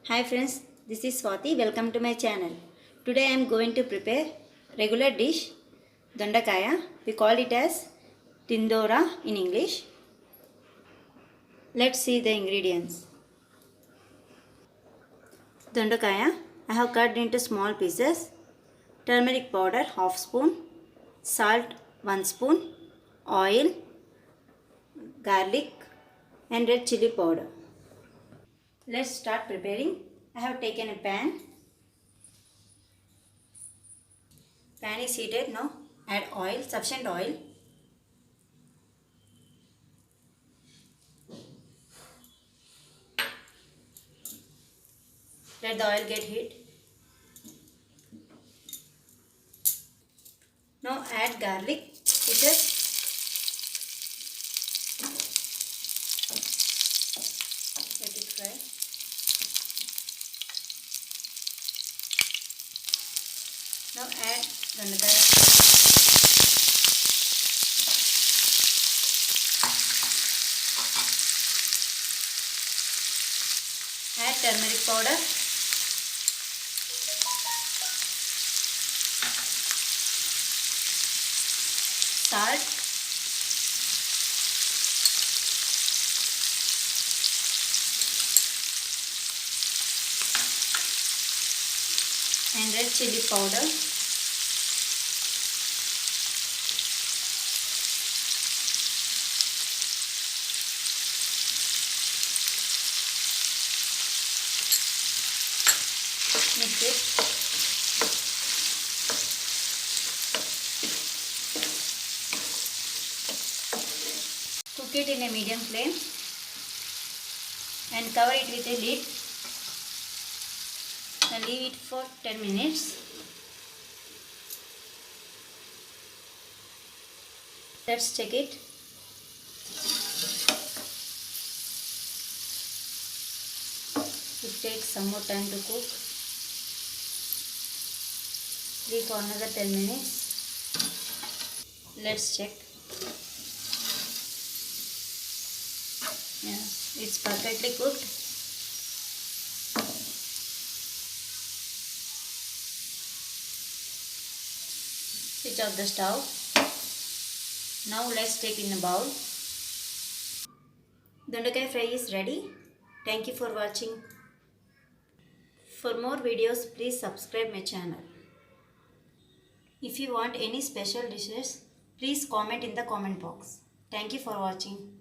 Hi friends, this is Swati. Welcome to my channel. Today I am going to prepare regular dish Dondakaya. We call it as Tindora in English. Let's see the ingredients. Dondakaya I have cut into small pieces. Turmeric powder half spoon, salt 1 spoon, oil, garlic and red chili powder. Let's start preparing. I have taken a pan. Pan is heated now. Add oil, sufficient oil. Let the oil get heat. Now add garlic pieces. Let it fry. Now add Dondakaya. Add turmeric powder. Salt. And red chili powder. Mix it. Cook it in a medium flame and cover it with a lid and leave it for 10 minutes. Let's check it. It takes some more time to cook. Leave for another 10 minutes. Let's check. Yeah, it's perfectly cooked. Switch off the stove. Now let's take in a bowl. Dondakaya fry is ready. Thank you for watching. For more videos, please subscribe my channel. If you want any special dishes, please comment in the comment box. Thank you for watching.